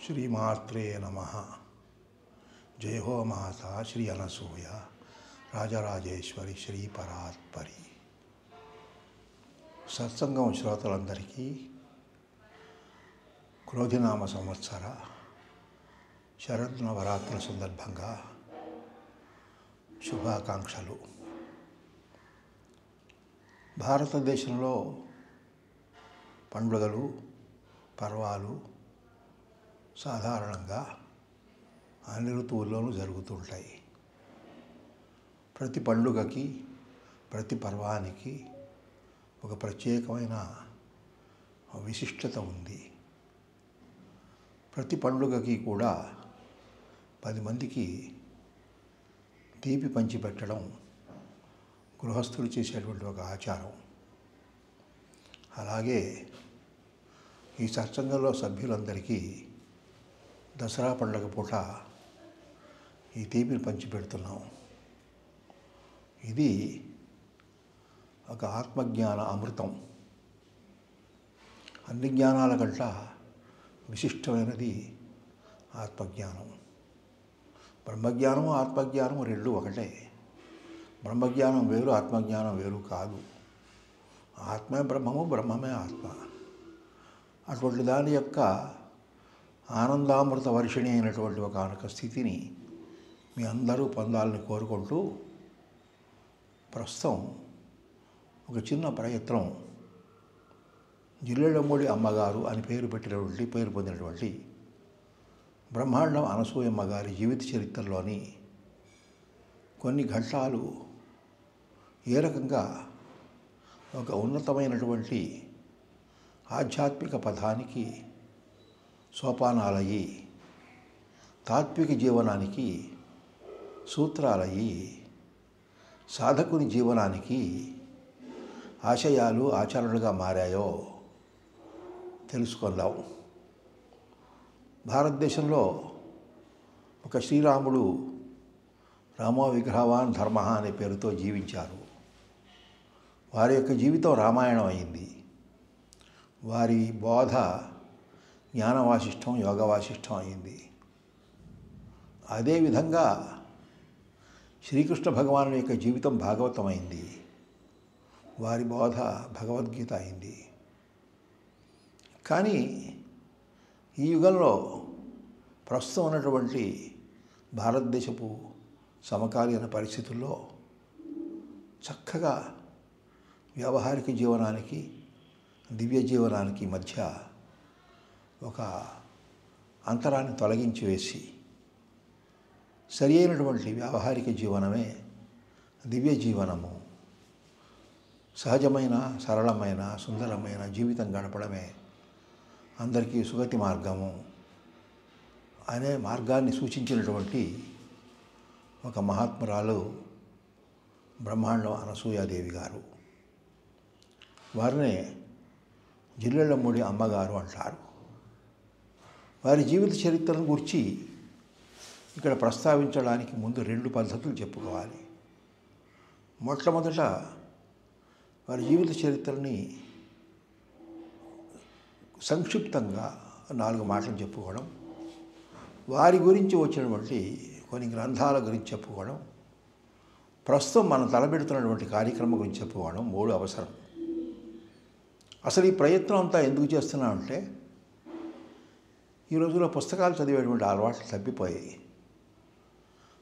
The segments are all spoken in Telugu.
శ్రీమాత్రే నమః. జయ హో మాత శ్రీ అనసూయ రాజరాజేశ్వరి శ్రీ పరాత్పరి. సత్సంగం శ్రోతలందరికీ క్రోధినామ సంవత్సర శరన్నవరాత్రుల సందర్భంగా శుభాకాంక్షలు. భారతదేశంలో పండుగలు పర్వాలు సాధారణంగా అన్ని ఋతువుల్లోనూ జరుగుతుంటాయి. ప్రతి పండుగకి ప్రతి పర్వానికి ఒక ప్రత్యేకమైన విశిష్టత ఉంది. ప్రతి పండుగకి కూడా 10 మందికి తీపి పంచిపెట్టడం గృహస్థులు చేసేటువంటి ఒక ఆచారం. అలాగే ఈ సత్సంగంలో సభ్యులందరికీ దసరా పండుగ పూట ఈ తీపిని పంచిపెడుతున్నాం. ఇది ఒక ఆత్మజ్ఞాన అమృతం. అన్ని జ్ఞానాల కంటే విశిష్టమైనది ఆత్మజ్ఞానం. బ్రహ్మజ్ఞానము ఆత్మజ్ఞానము రెండు ఒకటే. బ్రహ్మజ్ఞానం వేరు, ఆత్మజ్ఞానం వేరు కాదు. ఆత్మే బ్రహ్మము, బ్రహ్మమే ఆత్మ. అటువంటి దాని యొక్క ఆనందామృత వర్షిణి అయినటువంటి ఒక స్థితిని మీ అందరూ పొందాలని కోరుకుంటూ ప్రస్తుతం ఒక చిన్న ప్రయత్నం జిల్లెడమ్మడి అమ్మగారు అని పేరు పొందినటువంటి బ్రహ్మాండం అనసూయమ్మ గారి జీవిత చరిత్రలోని కొన్ని ఘట్టాలు ఏ రకంగా ఒక ఉన్నతమైనటువంటి ఆధ్యాత్మిక పథానికి సోపానాలయ్యి, తాత్విక జీవనానికి సూత్రాలయ్యి, సాధకుని జీవనానికి ఆశయాలు ఆచరణలుగా మారాయో తెలుసుకుందాం. భారతదేశంలో ఒక శ్రీరాముడు రామో విగ్రహవాన్ ధర్మ అనే పేరుతో జీవించారు. వారి యొక్క జీవితం రామాయణం అయింది. వారి బోధ జ్ఞానవాసిష్టం, యోగవాసిష్టం అయింది. అదేవిధంగా శ్రీకృష్ణ భగవాను యొక్క జీవితం భాగవతం అయింది. వారి బోధ భగవద్గీత అయింది. కానీ ఈ యుగంలో ప్రస్తుతం ఉన్నటువంటి భారతదేశపు సమకాలీన పరిస్థితుల్లో చక్కగా వ్యావహారిక జీవనానికి దివ్య జీవనానికి మధ్య ఒక అంతరాన్ని తొలగించి వేసి సరి అయినటువంటి వ్యావహారిక జీవనమే దివ్య జీవనము, సహజమైన సరళమైన సుందరమైన జీవితం గడపడమే అందరికీ సుగతి మార్గము అనే మార్గాన్ని సూచించినటువంటి ఒక మహాత్మురాలు బ్రహ్మాండం అనసూయాదేవి గారు. వారినే జిల్లెళ్ళమ్మడి అమ్మగారు అంటారు. వారి జీవిత చరిత్రను గురించి ఇక్కడ ప్రస్తావించడానికి ముందు 2 పద్ధతులు చెప్పుకోవాలి. మొట్టమొదట వారి జీవిత చరిత్రని సంక్షిప్తంగా 4 మాటలు చెప్పుకోవడం, వారి గురించి వచ్చినటువంటి కొన్ని గ్రంథాల గురించి చెప్పుకోవడం, ప్రస్తుతం మనం తలపెడుతున్నటువంటి కార్యక్రమం గురించి చెప్పుకోవడం 3 అవసరం. అసలు ఈ ప్రయత్నం అంతా ఎందుకు చేస్తున్నామంటే ఈ రోజుల్లో పుస్తకాలు చదివేటువంటి అలవాట్లు తప్పిపోయాయి.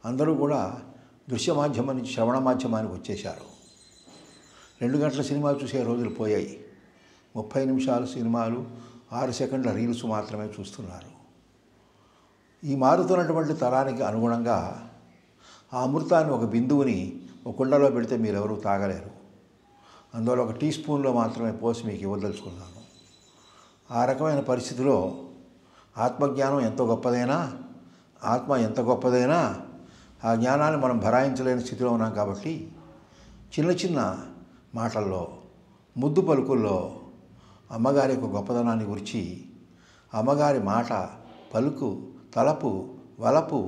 అందరూ కూడా దృశ్య మాధ్యమం నుంచి శ్రవణ మాధ్యమానికి వచ్చేశారు. 2 గంటల సినిమా చూసే రోజులు పోయాయి. 30 నిమిషాల సినిమాలు, 6 సెకండ్ల రీల్స్ మాత్రమే చూస్తున్నారు. ఈ మారుతున్నటువంటి తరానికి అనుగుణంగా ఆ అమృతాన్ని ఒక బిందువుని ఒక కుండలో పెడితే మీరెవరూ తాగలేరు. అందువల్ల ఒక టీ స్పూన్లో మాత్రమే పోసి మీకు ఇవ్వదలుచుకున్నాను. ఆ రకమైన పరిస్థితిలో ఆత్మజ్ఞానం ఎంత గొప్పదైనా, ఆత్మ ఎంత గొప్పదైనా ఆ జ్ఞానాన్ని మనం భరాయించలేని స్థితిలో ఉన్నాం. కాబట్టి చిన్న చిన్న మాటల్లో, ముద్దు పలుకుల్లో అమ్మగారి యొక్క గొప్పదనాన్ని గురించి, అమ్మగారి మాట, పలుకు, తలపు, వలపు,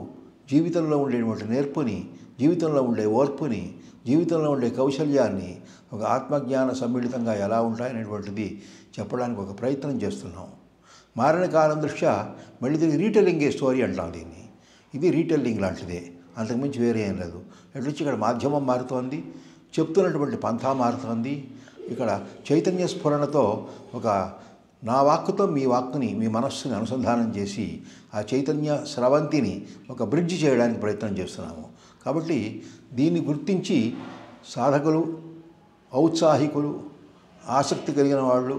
జీవితంలో ఉండేటువంటి నేర్పుని, జీవితంలో ఉండే ఓర్పుని, జీవితంలో ఉండే కౌశల్యాన్ని ఒక ఆత్మజ్ఞాన సమ్మిళితంగా ఎలా ఉంటాయనేటువంటిది చెప్పడానికి ఒక ప్రయత్నం చేస్తున్నాం. మారిన కాలం దృష్ట్యా మళ్ళీ దీన్ని రీటెల్లింగ్ ఏ స్టోరీ అంటాం దీన్ని. ఇది రీటెల్లింగ్ లాంటిదే, అంతకుమించి వేరే ఏం లేదు. ఎట్లొచ్చి ఇక్కడ మాధ్యమం మారుతోంది, చెప్తున్నటువంటి పంథా మారుతోంది. ఇక్కడ చైతన్య స్ఫురణతో ఒక నా వాక్కుతో మీ వాక్కుని, మీ మనస్సుని అనుసంధానం చేసి ఆ చైతన్య స్రవంతిని ఒక బ్రిడ్జ్ చేయడానికి ప్రయత్నం చేస్తున్నాము. కాబట్టి దీన్ని గుర్తించి సాధకులు, ఔత్సాహికులు, ఆసక్తి కలిగిన వాళ్ళు,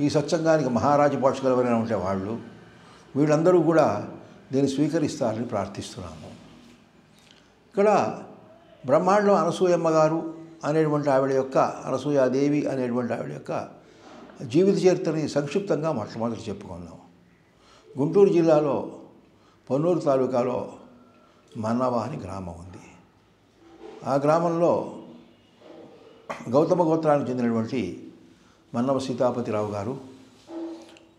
ఈ సత్సంగానికి మహారాజు భాషలు ఎవరైనా ఉంటే వాళ్ళు, వీళ్ళందరూ కూడా దీన్ని స్వీకరిస్తారని ప్రార్థిస్తున్నాము. ఇక్కడ బ్రహ్మాండం అనసూయమ్మ గారు అనేటువంటి ఆవిడ యొక్క, అనసూయాదేవి అనేటువంటి ఆవిడ యొక్క జీవిత చరిత్రని సంక్షిప్తంగా మొట్టమొదటి చెప్పుకుందాం. గుంటూరు జిల్లాలో పొన్నూరు తాలూకాలో మన్నవ అని గ్రామం ఉంది. ఆ గ్రామంలో గౌతమ గోత్రానికి చెందినటువంటి మన్నవ సీతాపతిరావు గారు,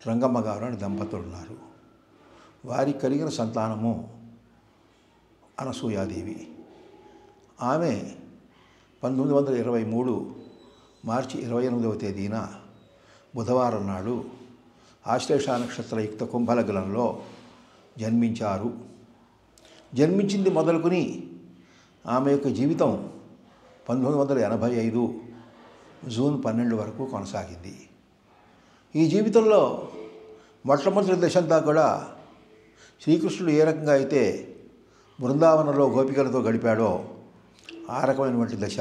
రంగమ్మ గారు అని దంపతులు ఉన్నారు. వారికి కలిగిన సంతానము అనసూయాదేవి. ఆమె 1923 మార్చి 28వ తేదీన బుధవారం నాడు ఆశ్లేష నక్షత్రయుక్త కుంభలగ్నంలో జన్మించారు. జన్మించింది మొదలుకొని ఆమె యొక్క జీవితం 1985 జూన్ 12 వరకు కొనసాగింది. ఈ జీవితంలో మొట్టమొదటి దశంతా కూడా శ్రీకృష్ణుడు ఏ రకంగా అయితే బృందావనంలో గోపికలతో గడిపాడో ఆ రకమైనటువంటి దశ.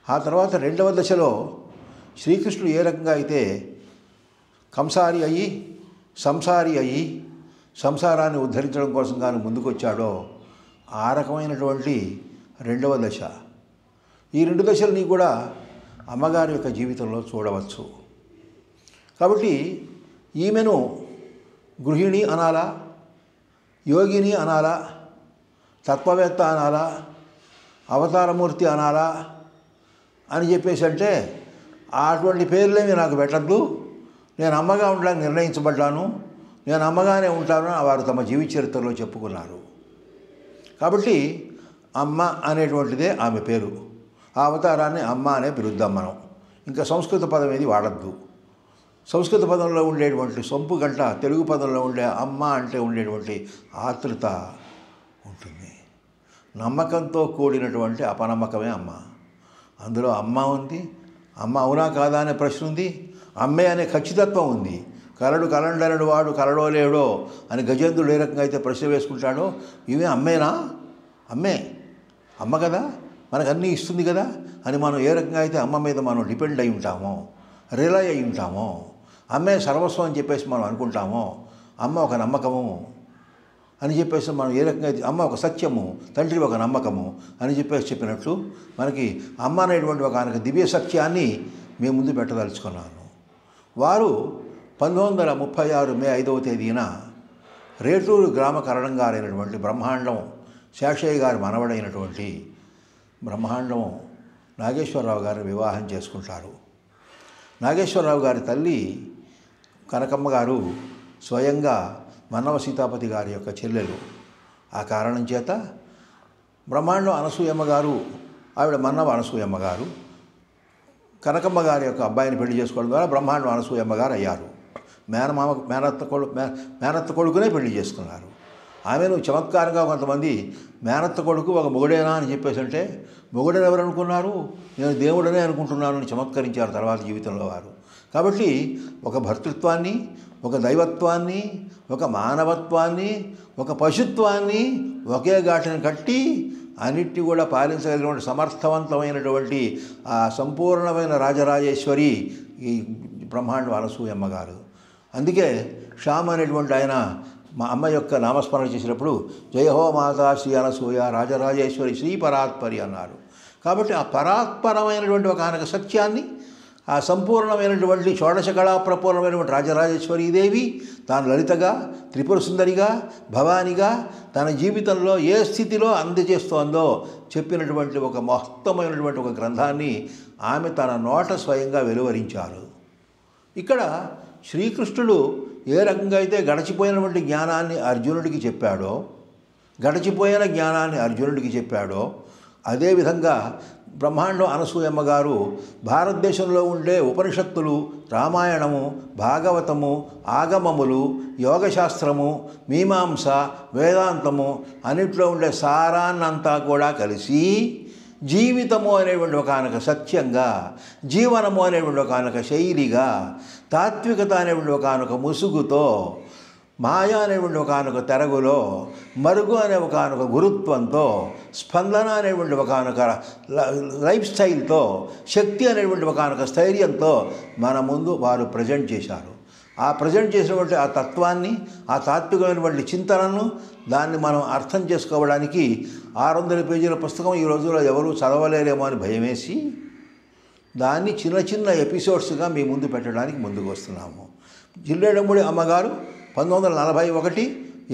ఆ తర్వాత రెండవ దశలో శ్రీకృష్ణుడు ఏ రకంగా అయితే కంసారి అయ్యి, సంసారి అయ్యి, సంసారాన్ని ఉద్ధరించడం కోసం గాను ముందుకొచ్చాడో ఆ రకమైనటువంటి రెండవ దశ. ఈ రెండు దశలని కూడా అమ్మగారి యొక్క జీవితంలో చూడవచ్చు. కాబట్టి ఈమెను గృహిణి అనాలా, యోగిని అనాలా, తత్వవేత్త అనాలా, అవతారమూర్తి అనాలా అని చెప్పేసి అంటే అటువంటి పేర్లేమి నాకు పెట్టద్దు, నేను అమ్మగా ఉండడానికి నిర్ణయించబడ్డాను, నేను అమ్మగానే ఉంటాను అని వారు తమ జీవిత చరిత్రలో చెప్పుకున్నారు. కాబట్టి అమ్మ అనేటువంటిదే ఆమె పేరు. ఆ అవతారాన్ని అమ్మ అనే పిలుద్దాం మనం. ఇంకా సంస్కృత పదం ఏది వాడద్దు. సంస్కృత పదంలో ఉండేటువంటి సొంపు గంట తెలుగు పదంలో ఉండే అమ్మ అంటే ఉండేటువంటి ఆతృత ఉంటుంది. నమ్మకంతో కూడినటువంటి అపనమ్మకమే అమ్మ. అందులో అమ్మ ఉంది, అమ్మ అవునా కాదా అనే ప్రశ్న ఉంది, అమ్మే అనే ఖచ్చితత్వం ఉంది. కలడు కలండనడు వాడు కలడో లేడో అని గజేంద్రుడు ఏ రకంగా అయితే ప్రశ్న వేసుకుంటాడో, ఇవే అమ్మేనా, అమ్మే అమ్మ కదా, మనకు అన్నీ ఇస్తుంది కదా అని మనం ఏ రకంగా అయితే అమ్మ మీద మనం డిపెండ్ అయి ఉంటామో, రిలై అయి ఉంటామో, అమ్మే సర్వస్వం అని చెప్పేసి మనం అనుకుంటామో, అమ్మ ఒక నమ్మకము అని చెప్పేసి మనం ఏ రకంగా అయితే, అమ్మ ఒక సత్యము, తండ్రి ఒక నమ్మకము అని చెప్పేసి చెప్పినట్లు మనకి అమ్మ అనేటువంటి ఒక ఆయనకు దివ్య సత్యాన్ని మేము ముందు పెట్టదలుచుకున్నాను. వారు 1936 మే 5వ తేదీన రేటూరు గ్రామ కరణంగారైనటువంటి బ్రహ్మాండం శేషయ్య గారి మనవడైనటువంటి బ్రహ్మాండం నాగేశ్వరరావు గారిని వివాహం చేసుకుంటారు. నాగేశ్వరరావు గారి తల్లి కనకమ్మ గారు స్వయంగా మన్నవ సీతాపతి గారి యొక్క చెల్లెలు. ఆ కారణం చేత బ్రహ్మాండం అనసూయమ్మ గారు, ఆవిడ మన్నవ అనసూయమ్మ గారు కనకమ్మ గారి యొక్క అబ్బాయిని పెళ్లి చేసుకోవడం ద్వారా బ్రహ్మాండం అనసూయమ్మ గారు అయ్యారు. మేనత్త కొడుకునే పెళ్లి చేసుకున్నారు. ఆమెను చమత్కారంగా కొంతమంది మేనత్త కొడుకు ఒక మొగుడేనా అని చెప్పేసి అంటే, మొగుడని ఎవరు అనుకున్నారు, నేను దేవుడనే అనుకుంటున్నాను అని చమత్కరించారు తర్వాత జీవితంలో వారు. కాబట్టి ఒక భర్తృత్వాన్ని, ఒక దైవత్వాన్ని, ఒక మానవత్వాన్ని, ఒక పశుత్వాన్ని ఒకే ఘాటిని కట్టి అన్నిటి కూడా పాలించగలిగినటువంటి సమర్థవంతమైనటువంటి ఆ సంపూర్ణమైన రాజరాజేశ్వరి ఈ బ్రహ్మాండం అనసూయమ్మ గారు. అందుకే శ్యామ్ అనేటువంటి ఆయన మా అమ్మ యొక్క నామస్మరణ చేసినప్పుడు జయహో మాతా శ్రీ అనసూయ రాజరాజేశ్వరి శ్రీ పరాత్పరి అన్నారు. కాబట్టి ఆ పరాత్పరమైనటువంటి ఒక ఆయనకు సత్యాన్ని, ఆ సంపూర్ణమైనటువంటి షోడశ కళా ప్రపూర్ణమైనటువంటి రాజరాజేశ్వరీదేవి తాను లలితగా, త్రిపుర సుందరిగా, భవానిగా తన జీవితంలో ఏ స్థితిలో అందజేస్తోందో చెప్పినటువంటి ఒక మహత్తమైనటువంటి ఒక గ్రంథాన్ని ఆమె తన నోట స్వయంగా వెలువరించారు. ఇక్కడ శ్రీకృష్ణుడు ఏ రకంగా అయితే గడచిపోయినటువంటి జ్ఞానాన్ని అర్జునుడికి చెప్పాడో, అదేవిధంగా బ్రహ్మాండం అనసూయమ్మ గారు భారతదేశంలో ఉండే ఉపనిషత్తులు, రామాయణము, భాగవతము, ఆగమములు, యోగశాస్త్రము, మీమాంస, వేదాంతము అన్నిట్లో ఉండే సారాన్నంతా కూడా కలిసి జీవితము అనేటువంటి ఒకనొక సత్యంగా, జీవనము అనేటువంటి ఒకనొక శైలిగా, తాత్వికత అనేటువంటి ఒకనొక ముసుగుతో, మాయ అనేటువంటి ఒకనొక తెరగులో, మరుగు అనే ఒకనొక గురుత్వంతో, స్పందన అనేటువంటి ఒకనొక లైఫ్ స్టైల్తో, శక్తి అనేటువంటి ఒకనొక స్థైర్యంతో మన ముందు వారు ప్రజెంట్ చేశారు. ఆ ప్రజెంట్ చేసినటువంటి ఆ తత్వాన్ని, ఆ తాత్వికమైనటువంటి చింతనను, దాన్ని మనం అర్థం చేసుకోవడానికి 600 పేజీల పుస్తకం ఈ రోజుల్లో ఎవరూ చదవలేరేమో అని భయమేసి దాన్ని చిన్న చిన్న ఎపిసోడ్స్గా మీ ముందు పెట్టడానికి ముందుకు వస్తున్నాము. జిల్లేడమూడి అమ్మగారు 1941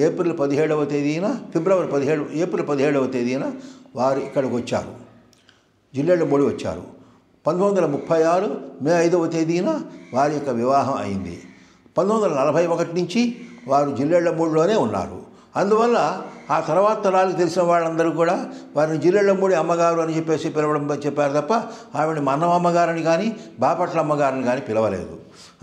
ఏప్రిల్ 17వ తేదీన ఏప్రిల్ 17వ తేదీన వారు ఇక్కడికి వచ్చారు. జిల్లేడమూడి వచ్చారు. 1936 మే 5వ తేదీన వారి యొక్క వివాహం అయింది. 1941 నుంచి వారు జిల్లేడమూడిలోనే ఉన్నారు. అందువల్ల ఆ తర్వాత తరాలకు తెలిసిన వాళ్ళందరూ కూడా వారిని జిల్లేడమూడి అమ్మగారు అని పిలవడం చెప్పారు తప్ప ఆవిడ మన్నం అమ్మగారని కానీ బాపట్ల అమ్మగారిని కానీ పిలవలేదు.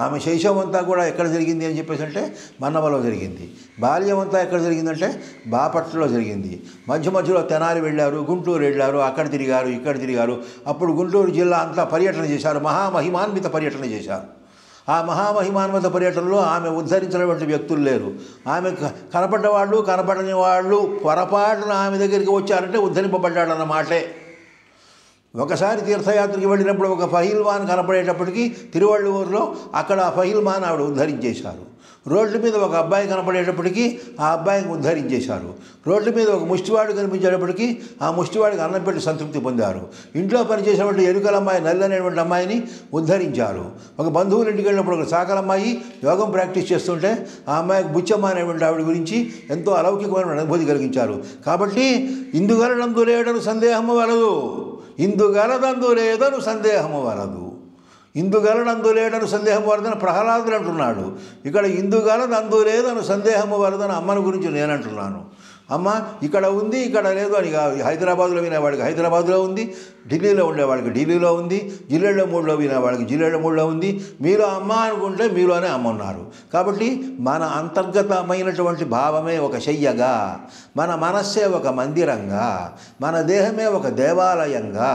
ఆమె శైశవం అంతా కూడా ఎక్కడ జరిగింది అని అంటే మన్నవలో జరిగింది. బాల్యం అంతా ఎక్కడ జరిగిందంటే బాపట్లలో జరిగింది. మధ్యలో తెనాలి వెళ్ళారు, గుంటూరు వెళ్ళారు, అక్కడ తిరిగారు, ఇక్కడ తిరిగారు. అప్పుడు గుంటూరు జిల్లా అంతా పర్యటన చేశారు, మహామహిమాన్విత పర్యటన చేశారు. ఆ మహామహిమాన్విత పర్యటనలో ఆమె ఉద్ధరించినటువంటి వ్యక్తులు లేరు. ఆమె కనపడ్డవాళ్ళు, కనపడని వాళ్ళు పొరపాటున ఆమె దగ్గరికి వచ్చారంటే ఉద్ధరింపబడ్డాడన్నమాటే. ఒకసారి తీర్థయాత్రకి వెళ్ళినప్పుడు ఒక ఫహీల్వాన్ కనపడేటప్పటికీ తిరువళ్ళూరులో అక్కడ ఆ ఫహీల్వాన్ ఆవిడ ఉద్ధరించేశారు. రోడ్ల మీద ఒక అబ్బాయి కనపడేటప్పటికీ ఆ అబ్బాయిని ఉద్ధరించేశారు. రోడ్ల మీద ఒక ముష్టివాడు కనిపించేటప్పటికీ ఆ ముష్టివాడికి అన్నం పెట్టి సంతృప్తి పొందారు. ఇంట్లో పనిచేసినటువంటి ఎరుకలమ్మాయి, నల్లి అనేటువంటి అమ్మాయిని ఉద్ధరించారు. ఒక బంధువుల ఇంటికి వెళ్ళినప్పుడు ఒక సాకలమ్మాయి యోగం ప్రాక్టీస్ చేస్తుంటే ఆ అమ్మాయికి బుచ్చమ్మ అనేటువంటి ఆవిడ గురించి ఎంతో అలౌకికమైన అనుభూతి కలిగించారు. కాబట్టి ఇందుగలనందు లేడను సందేహము వలదు, ఇందుగలదందు లేదను సందేహము వలదు. ఇందుగలనందు లేడను సందేహము వలదని ప్రహ్లాదుడు అంటున్నాడు. ఇక్కడ ఇందుగలనందు లేదను సందేహము వలదని అమ్మని గురించి నేనంటున్నాను. అమ్మ ఇక్కడ ఉంది, ఇక్కడ లేదు అని హైదరాబాద్లో వినేవాడికి హైదరాబాద్లో ఉంది, ఢిల్లీలో ఉండేవాడికి ఢిల్లీలో ఉంది, జిల్లేడమూడిలో వినేవాడికి జిల్లేడమూడిలో ఉంది. మీలో అమ్మ అనుకుంటే మీలోనే అమ్మ ఉన్నారు. కాబట్టి మన అంతర్గతమైనటువంటి భావమే ఒక శయ్యగా, మన మనస్సే ఒక మందిరంగా, మన దేహమే ఒక దేవాలయంగా,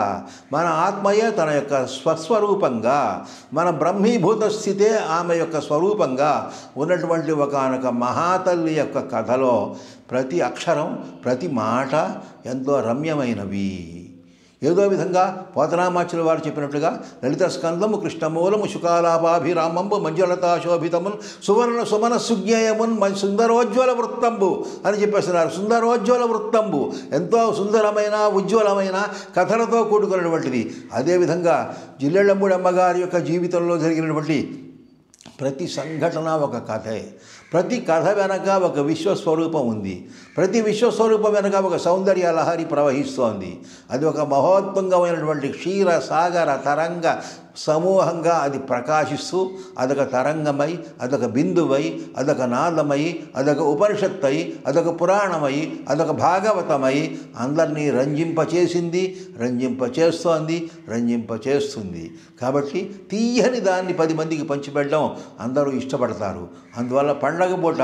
మన ఆత్మయే తన యొక్క స్వస్వరూపంగా, మన బ్రహ్మీభూత స్థితే ఆమె యొక్క స్వరూపంగా ఉన్నటువంటి ఒకనొక మహాతల్లి యొక్క కథలో ప్రతి అక్షరం, ప్రతి మాట ఎంతో రమ్యమైనవి. ఏదో విధంగా పోతనామాచుల వారు చెప్పినట్లుగా లలిత స్కందము కృష్ణమూలము శుకాలాపాభిరామంబు మంజులతా శోభితమున్ సువర్ణ సుమన సుజ్ఞేయమున్ సుందరోజ్వల వృత్తంబు అని చెప్పేస్తున్నారు. సుందరోజ్వల వృత్తంబు ఎంతో సుందరమైన ఉజ్వలమైన కథలతో కూడుకున్నటువంటిది. అదేవిధంగా జిల్లేడమూడి అమ్మగారి యొక్క జీవితంలో జరిగినటువంటి ప్రతి సంఘటన ఒక కథే. ప్రతి కథ వెనక ఒక విశ్వస్వరూపం ఉంది. ప్రతి విశ్వస్వరూపం వెనక ఒక సౌందర్య లహరి ప్రవహిస్తోంది. అది ఒక మహోత్తుంగమైనటువంటి క్షీర సాగర తరంగ సమూహంగా అది ప్రకాశిస్తూ అదొక తరంగమై, అదొక బిందువై, అదొక నాదమై, అదొక ఉపనిషత్తై, అదొక పురాణమై, అదొక భాగవతమై అందరినీ రంజింపచేసింది, రంజింపచేస్తోంది, రంజింపచేస్తుంది. కాబట్టి తీయని దాన్ని 10 మందికి పంచిపెట్టడం అందరూ ఇష్టపడతారు. అందువల్ల పండగ పూట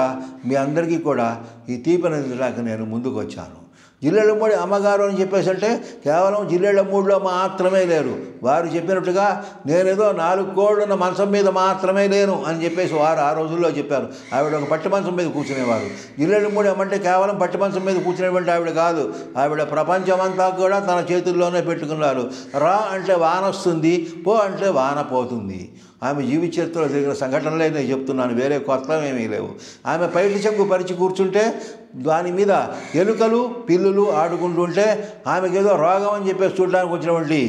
మీ అందరికీ కూడా ఈ తీపినందులాగా నేను ముందుకు వచ్చాను. జిల్లేడమూడి అమ్మగారు అని అంటే కేవలం జిల్లేడమూడిలో మాత్రమే లేరు. వారు చెప్పినట్టుగా నేనేదో 4 కోళ్ళున్న మంచం మీద మాత్రమే లేను అని వారు ఆ రోజుల్లో చెప్పారు. ఆవిడ ఒక పట్టి మంచం మీద కూర్చునేవారు. జిల్లేడమూడి అమ్మంటే కేవలం పట్టి మంచం మీద కూర్చునేటువంటి ఆవిడ కాదు. ఆవిడ ప్రపంచమంతా కూడా తన చేతుల్లోనే పెట్టుకున్నారు. రా అంటే వాన వస్తుంది, పో అంటే వాన పోతుంది. ఆమె జీవిత చరిత్రలో జరిగిన సంఘటనలే నేను చెప్తున్నాను, వేరే కొత్త ఏమీ లేవు. ఆమె పైటి చెంగు పరిచి కూర్చుంటే దాని మీద ఎలుకలు పిల్లులు ఆడుకుంటుంటే ఆమెకేదో రోగం అని చూడడానికి వచ్చినటువంటి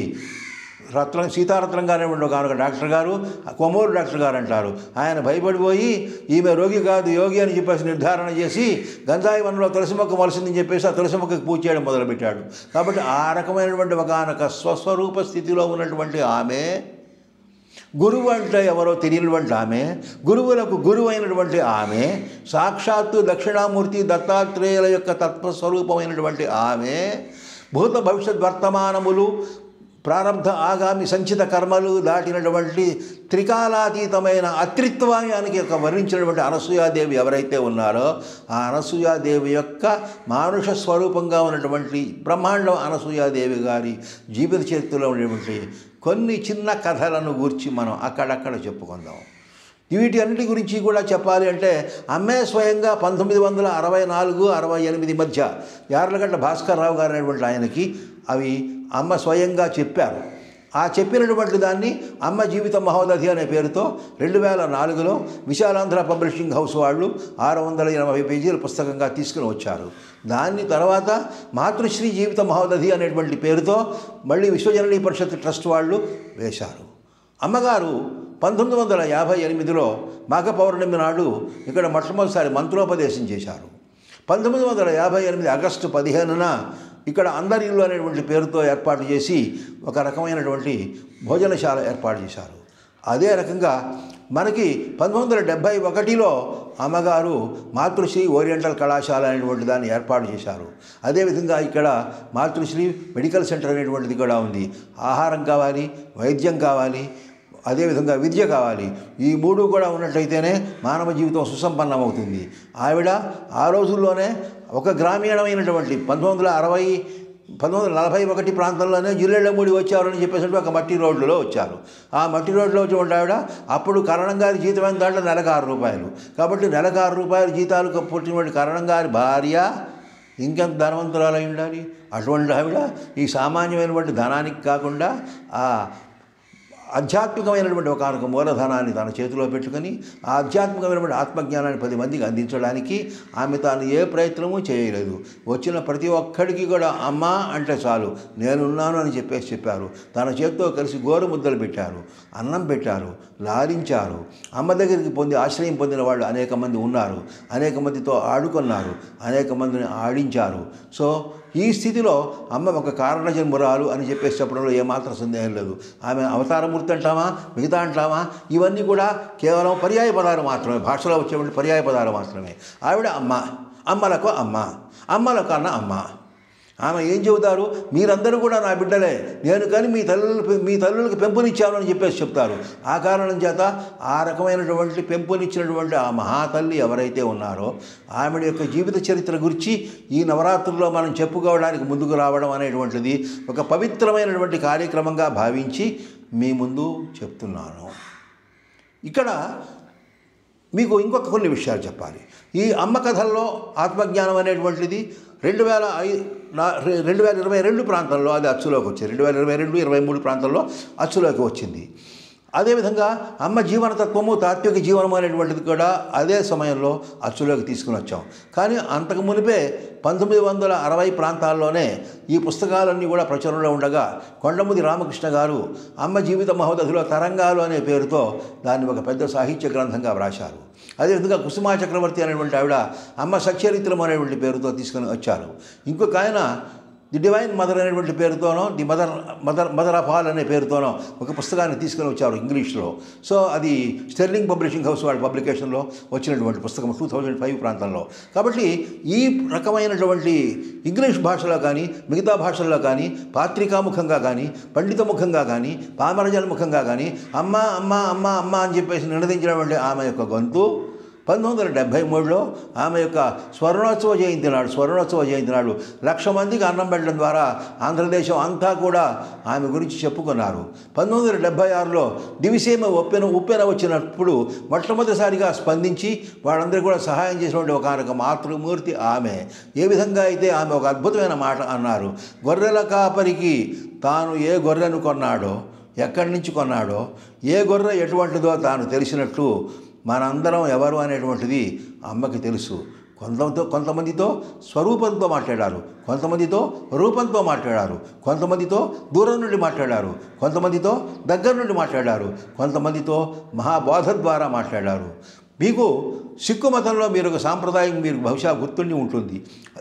సీతారత్నం గారు ఒక డాక్టర్ గారు, కొమ్మూరు డాక్టర్ గారు అంటారు. ఆయన భయపడిపోయి ఈమె రోగి కాదు యోగి అని నిర్ధారణ చేసి గంజాయి వనంలో తులసి మొక్క మొలిసిందని ఆ తులసి మొక్కకు పూజ చేయడం మొదలుపెట్టాడు. కాబట్టి ఆ రకమైనటువంటి ఒకనొక స్వస్వరూప స్థితిలో ఉన్నటువంటి ఆమె గురువు అంటే ఎవరో తెలియనటువంటి ఆమె, గురువులకు గురువు అయినటువంటి ఆమె, సాక్షాత్తు దక్షిణామూర్తి దత్తాత్రేయుల యొక్క తత్వస్వరూపమైనటువంటి ఆమె, భూత భవిష్యత్ వర్తమానములు ప్రారంభ ఆగామి సంచిత కర్మలు దాటినటువంటి త్రికాలాతీతమైన అత్రిత్వానికి యొక్క వర్ణించినటువంటి అనసూయాదేవి ఎవరైతే ఉన్నారో ఆ అనసూయాదేవి యొక్క మానుష స్వరూపంగా ఉన్నటువంటి బ్రహ్మాండం అనసూయాదేవి గారి జీవిత చరిత్రలో ఉన్నటువంటి కొన్ని చిన్న కథలను గూర్చి మనం అక్కడక్కడ చెప్పుకుందాం. వీటి అన్నిటి గురించి కూడా చెప్పాలి అంటే అమ్మే స్వయంగా 1964-68 మధ్య యార్లగడ్డ భాస్కర్రావు గారు అనేటువంటి ఆయనకి అవి అమ్మ స్వయంగా చెప్పారు. ఆ చెప్పినటువంటి దాన్ని అమ్మ జీవిత మహోదధి అనే పేరుతో 2004లో విశాలాంధ్ర పబ్లిషింగ్ హౌస్ వాళ్ళు 680 పేజీల పుస్తకంగా తీసుకుని వచ్చారు. దాన్ని తర్వాత మాతృశ్రీ జీవిత మహోదధి అనేటువంటి పేరుతో మళ్ళీ విశ్వజననీ పరిషత్ ట్రస్ట్ వాళ్ళు వేశారు. అమ్మగారు 1958లో మాఘ పౌర్ణమి నాడు ఇక్కడ మొట్టమొదటిసారి మంత్రోపదేశం చేశారు. 1958 ఆగస్టు 15న ఇక్కడ అందరి ఇల్లు అనేటువంటి పేరుతో ఏర్పాటు చేసి ఒక రకమైనటువంటి భోజనశాల ఏర్పాటు చేశారు. అదే రకంగా మనకి 1971లో అమ్మగారు మాతృశ్రీ ఓరియంటల్ కళాశాల అనేటువంటి దాన్ని ఏర్పాటు చేశారు. అదేవిధంగా ఇక్కడ మాతృశ్రీ మెడికల్ సెంటర్ అనేటువంటిది కూడా ఉంది. ఆహారం కావాలి, వైద్యం కావాలి, అదేవిధంగా విద్య కావాలి. ఈ మూడు కూడా ఉన్నట్లయితేనే మానవ జీవితం సుసంపన్నమవుతుంది. ఆవిడ ఆ రోజుల్లోనే ఒక గ్రామీణమైనటువంటి 1941 ప్రాంతంలోనే జిల్లెళ్ళమూడి వచ్చారని చెప్పేసి ఒక మట్టి రోడ్లలో వచ్చారు. ఆ మట్టి రోడ్లో వచ్చి ఆవిడ అప్పుడు కరణం గారి జీతమైన దాంట్లో నెలకు 6 రూపాయలు. కాబట్టి నెలకు 6 రూపాయలు జీతాలు పుట్టినటువంటి కరణం గారి భార్య ఇంకెంత ధనవంతురాలై ఉండాలి. అటువంటి ఆవిడ ఈ సామాన్యమైనటువంటి ధనానికి కాకుండా ఆ ఆధ్యాత్మికమైనటువంటి ఒక మూలధనాన్ని తన చేతిలో పెట్టుకొని ఆ ఆధ్యాత్మికమైనటువంటి ఆత్మజ్ఞానాన్ని 10 మందికి అందించడానికి ఆమె తాను ఏ ప్రయత్నమూ చేయలేదు. వచ్చిన ప్రతి ఒక్కడికి కూడా అమ్మ అంటే చాలు నేనున్నాను అని చెప్పారు. తన చేతితో కలిసి గోరుముద్దలు పెట్టారు, అన్నం పెట్టారు, లాలించారు. అమ్మ దగ్గరికి ఆశ్రయం పొందిన వాళ్ళు అనేక మంది ఉన్నారు. అనేక మందితో ఆడుకున్నారు, అనేక మందిని ఆడించారు. సో ఈ స్థితిలో అమ్మ ఒక కారణ జన్మురాలు అని చెప్పేసి చెప్పడంలో ఏమాత్రం సందేహం లేదు. ఆమె అవతారమూర్తి అంటామా, మిగతా అంటామా, ఇవన్నీ కూడా కేవలం పర్యాయ పదాలు మాత్రమే, భాషలో వచ్చేటువంటి పర్యాయ పదాలు మాత్రమే. ఆవిడ అమ్మ, అమ్మలకు అమ్మ, అమ్మలకు అన్న అమ్మ. ఆమె ఏం చెబుతారు, మీరందరూ కూడా నా బిడ్డలే, నేను కానీ మీ తల్లులకు పెంపునిచ్చాను అని చెప్పేసి చెప్తారు. ఆ కారణం చేత ఆ రకమైనటువంటి పెంపునిచ్చినటువంటి ఆ మహాతల్లి ఎవరైతే ఉన్నారో ఆమె యొక్క జీవిత చరిత్ర గురించి ఈ నవరాత్రుల్లో మనం చెప్పుకోవడానికి ముందుకు రావడం అనేటువంటిది ఒక పవిత్రమైనటువంటి కార్యక్రమంగా భావించి మీ ముందు చెప్తున్నాను. ఇక్కడ మీకు ఇంకొక కొన్ని విషయాలు చెప్పాలి. ఈ అమ్మ కథల్లో ఆత్మజ్ఞానం అనేటువంటిది 2022 ప్రాంతంలో అది అచ్చులోకి వచ్చింది. 2022-23 ప్రాంతంలో అచ్చులోకి వచ్చింది. అదేవిధంగా అమ్మ జీవనతత్వము, తాత్విక జీవనం అనేటువంటిది కూడా అదే సమయంలో అచ్చులోకి తీసుకుని వచ్చాం. కానీ అంతకు మునిపే 1960 ప్రాంతాల్లోనే ఈ పుస్తకాలన్నీ కూడా ప్రచురణలో ఉండగా కొండముది రామకృష్ణ గారు అమ్మ జీవిత మహోదధిలో తరంగాలు అనే పేరుతో దాన్ని ఒక పెద్ద సాహిత్య గ్రంథంగా వ్రాశారు. అదేవిధంగా కుసుమా చక్రవర్తి అనేటువంటి ఆవిడ అమ్మ సచ్చరిత్రం అనేటువంటి పేరుతో తీసుకొని వచ్చారు. ఇంకొక ఆయన ది డివైన్ మదర్ అనేటువంటి పేరుతోనో ది మదర్ ఆఫ్ ఆల్ అనే పేరుతోనో ఒక పుస్తకాన్ని తీసుకొని వచ్చారు ఇంగ్లీష్లో. సో అది స్టెర్లింగ్ పబ్లిషింగ్ హౌస్ వాళ్ళ పబ్లికేషన్లో వచ్చినటువంటి పుస్తకం 2005 ప్రాంతంలో. కాబట్టి ఈ రకమైనటువంటి ఇంగ్లీష్ భాషలో కానీ మిగతా భాషల్లో కానీ పాత్రికాముఖంగా కానీ పండితముఖంగా కానీ పామరజన్ముఖంగా కానీ అమ్మ అమ్మ అమ్మ అమ్మ అని చెప్పేసి నినదించినటువంటి ఆమె యొక్క గొంతు 1973లో ఆమె యొక్క స్వర్ణోత్సవ జయంతి నాడు 1,00,000 మందికి అన్నం పెట్టడం ద్వారా ఆంధ్రదేశం అంతా కూడా ఆమె గురించి చెప్పుకున్నారు. 1976లో దివిసీమ ఉప్పెన వచ్చినప్పుడు మొట్టమొదటిసారిగా స్పందించి వాళ్ళందరూ కూడా సహాయం చేసినటువంటి ఒక మాతృమూర్తి ఆమె. ఏ విధంగా అయితే ఆమె ఒక అద్భుతమైన మాట అన్నారు, గొర్రెల కాపరికి తాను ఏ గొర్రెను కొన్నాడో, ఎక్కడి నుంచి కొన్నాడో, ఏ గొర్రె ఎటువంటిదో తాను తెలిసినట్టు మనందరం ఎవరు అనేటువంటిది అమ్మకి తెలుసు. కొంతమందితో స్వరూపంతో మాట్లాడారు, కొంతమందితో రూపంతో మాట్లాడారు, కొంతమందితో దూరం నుండి మాట్లాడారు, కొంతమందితో దగ్గర నుండి మాట్లాడారు, కొంతమందితో మహాబోధ ద్వారా మాట్లాడారు. మీకు సిక్కు మతంలో మీరు ఒక సాంప్రదాయం మీరు బహుశా గుర్తుండి ఉంటుంది.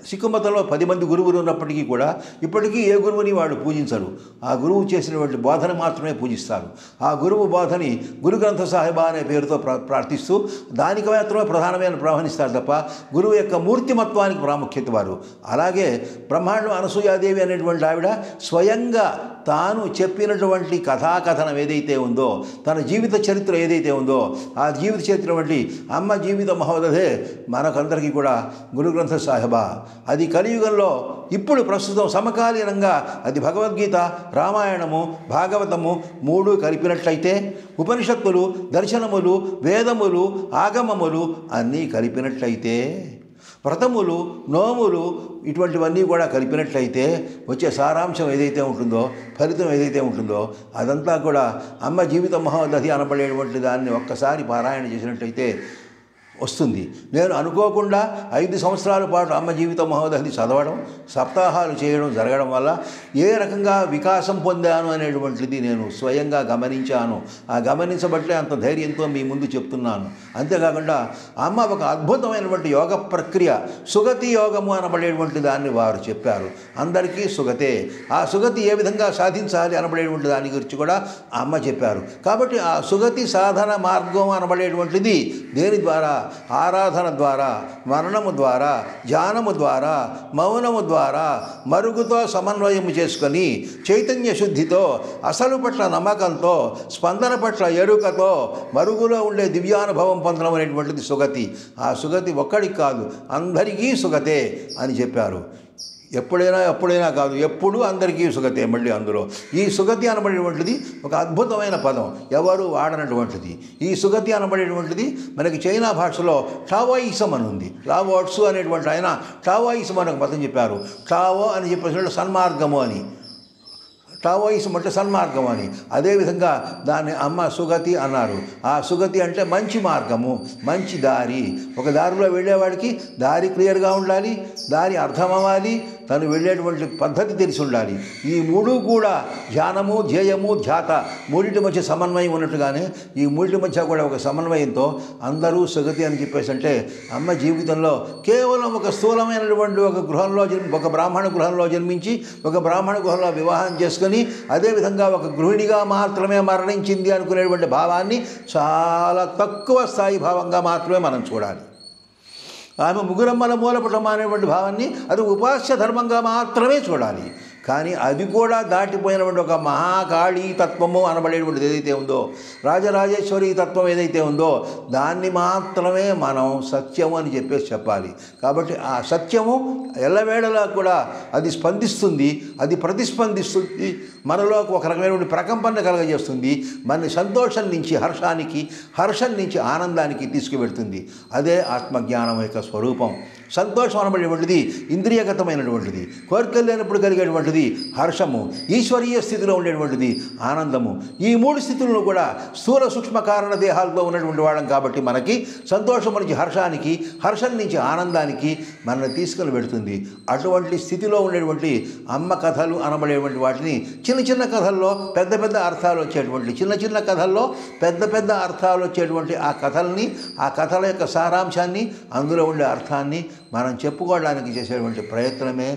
సిక్కు మతంలో 10 మంది గురువులు ఉన్నప్పటికీ కూడా ఇప్పటికీ ఏ గురువుని వాళ్ళు పూజించరు. ఆ గురువు చేసినటువంటి బోధన మాత్రమే పూజిస్తారు. ఆ గురువు బోధని గురు గ్రంథ సాహిబా అనే పేరుతో ప్రార్థిస్తూ దానికి మాత్రమే ప్రధానమైన ప్రావహిస్తారు తప్ప గురువు యొక్క మూర్తిమత్వానికి ప్రాముఖ్యత వారు. అలాగే బ్రహ్మాండం అనసూయాదేవి అనేటువంటి ఆవిడ స్వయంగా తాను చెప్పినటువంటి కథాకథనం ఏదైతే ఉందో, తన జీవిత చరిత్ర ఏదైతే ఉందో, ఆ జీవిత చరిత్ర వంటి అమ్మ జీవిత మహోదధే మనకందరికీ కూడా గురు గ్రంథ సాహిబా. అది కలియుగంలో ఇప్పుడు ప్రస్తుతం సమకాలీనంగా అది భగవద్గీత, రామాయణము, భాగవతము మూడు కలిపినట్లయితే, ఉపనిషత్తులు, దర్శనములు, వేదములు, ఆగమములు అన్నీ కలిపినట్లయితే, వ్రతములు, నోములు ఇటువంటివన్నీ కూడా కలిపినట్లయితే వచ్చే సారాంశం ఏదైతే ఉంటుందో, ఫలితం ఏదైతే ఉంటుందో అదంతా కూడా అమ్మ జీవిత మహోదధి అనబడేటువంటి దాన్ని ఒక్కసారి పారాయణ చేసినట్లయితే వస్తుంది. నేను అనుకోకుండా 5 సంవత్సరాల పాటు అమ్మ జీవిత మహోదధి చదవడం, సప్తాహాలు చేయడం జరగడం వల్ల ఏ రకంగా వికాసం పొందాను అనేటువంటిది నేను స్వయంగా గమనించాను. ఆ గమనించబట్టే అంత ధైర్యంతో మీ ముందు చెప్తున్నాను. అంతేకాకుండా అమ్మ ఒక అద్భుతమైనటువంటి యోగ ప్రక్రియ, సుగతి యోగము అనబడేటువంటి దాన్ని వారు చెప్పారు. అందరికీ సుగతే. ఆ సుగతి ఏ విధంగా సాధించాలి అనబడేటువంటి దాని గురించి కూడా అమ్మ చెప్పారు. కాబట్టి ఆ సుగతి సాధన మార్గం అనబడేటువంటిది దేని ద్వారా? ఆరాధన ద్వారా, మరణము ద్వారా, ధ్యానము ద్వారా, మౌనము ద్వారా, మరుగుతో సమన్వయము చేసుకొని, చైతన్య శుద్ధితో, అసలు పట్ల నమ్మకంతో, స్పందన పట్ల ఎరుకతో మరుగులో ఉండే దివ్యానుభవం పొందడం అనేటువంటిది సుగతి. ఆ సుగతి ఒక్కడికి కాదు, అందరికీ సుగతే అని చెప్పారు. ఎప్పుడైనా కాదు, ఎప్పుడూ అందరికీ సుగతే. మళ్ళీ అందులో ఈ సుగతి అనబడేటువంటిది ఒక అద్భుతమైన పదం, ఎవరు వాడనటువంటిది. ఈ సుగతి అనబడేటువంటిది మనకి చైనా భాషలో టావోయిజం అని ఉంది. లావోట్సు అనేటువంటి ఆయన టావోయిజం అని ఒక పదం చెప్పారు. టావో అని చెప్పేసి సన్మార్గము అని, టావోయిజం అంటే సన్మార్గం అని. అదేవిధంగా దాన్ని అమ్మ సుగతి అన్నారు. ఆ సుగతి అంటే మంచి మార్గము, మంచి దారి. ఒక దారిలో వెళ్ళేవాడికి దారి క్లియర్గా ఉండాలి, దారి అర్థమవ్వాలి, తను వెళ్ళేటువంటి పద్ధతి తెలిసి ఉండాలి. ఈ మూడు కూడా ధ్యానము, ధ్యేయము, ధ్యాత మూడింటి మధ్య సమన్వయం ఉన్నట్టుగానే ఈ మూడింటి మధ్య కూడా ఒక సమన్వయంతో అందరూ సుగతి అని చెప్పేసి అంటే అమ్మ జీవితంలో కేవలం ఒక స్థూలమైనటువంటి ఒక బ్రాహ్మణ గృహంలో జన్మించి ఒక బ్రాహ్మణ గృహంలో వివాహం చేసుకొని అదేవిధంగా ఒక గృహిణిగా మాత్రమే మరణించింది అనుకునేటువంటి భావాన్ని చాలా తక్కువ స్థాయి భావంగా మాత్రమే మనం చూడాలి. ఆమె ముగ్గురమ్మల మూలపటం అనేటువంటి భావాన్ని అది ఉపాస్య ధర్మంగా మాత్రమే చూడాలి. కానీ అది కూడా దాటిపోయినటువంటి ఒక మహాకాళీ తత్వము అనబడేటువంటిది ఏదైతే ఉందో, రాజరాజేశ్వరి తత్వం ఏదైతే ఉందో దాన్ని మాత్రమే మనం సత్యము అని చెప్పాలి. కాబట్టి ఆ సత్యము ఎల్లవేళలా కూడా అది స్పందిస్తుంది, అది ప్రతిస్పందిస్తుంది, మనలో ఒక రకమైనటువంటి ప్రకంపన కలగజేస్తుంది, మన సంతోషం నుంచి హర్షానికి, హర్షం నుంచి ఆనందానికి తీసుకువెడుతుంది. అదే ఆత్మజ్ఞానం యొక్క స్వరూపం. సంతోషం అనబడేటువంటిది ఇంద్రియగతమైనటువంటిది, కోరికలు లేనప్పుడు కలిగేటువంటిది హర్షము, ఈశ్వరీయ స్థితిలో ఉండేటువంటిది ఆనందము. ఈ మూడు స్థితులను కూడా స్థూల సూక్ష్మ కారణ దేహాలతో ఉన్నటువంటి వాళ్ళం కాబట్టి మనకి సంతోషం నుంచి హర్షానికి, హర్షం నుంచి ఆనందానికి మనల్ని తీసుకుని పెడుతుంది. అటువంటి స్థితిలో ఉండేటువంటి అమ్మ కథలు అనబడేటువంటి వాటిని చిన్న చిన్న కథల్లో పెద్ద పెద్ద అర్థాలు వచ్చేటువంటి, చిన్న చిన్న కథల్లో పెద్ద పెద్ద అర్థాలు వచ్చేటువంటి ఆ కథల్ని, ఆ కథల యొక్క సారాంశాన్ని, అందులో ఉండే అర్థాన్ని మనం చెప్పుకోవడానికి చేసేటువంటి ప్రయత్నమే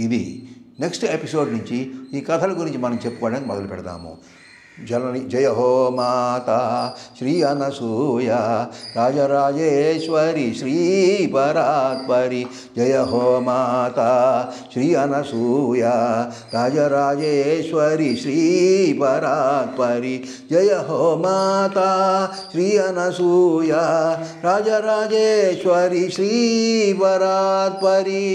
ఇది. నెక్స్ట్ ఎపిసోడ్ నుంచి ఈ కథల గురించి మనం చెప్పుకోవడానికి మొదలు పెడదాము. జయ హో మాతా శ్రీ అనసూయ రాజరాజేశ్వరి శ్రీ పరాత్పరి. జయ హో మాతా శ్రీ అనసూయ రాజరాజేశ్వరి శ్రీ పరాత్పరి. జయ హో మాతా శ్రీ అనసూయ రాజరాజేశ్వరి శ్రీ పరాత్పరి.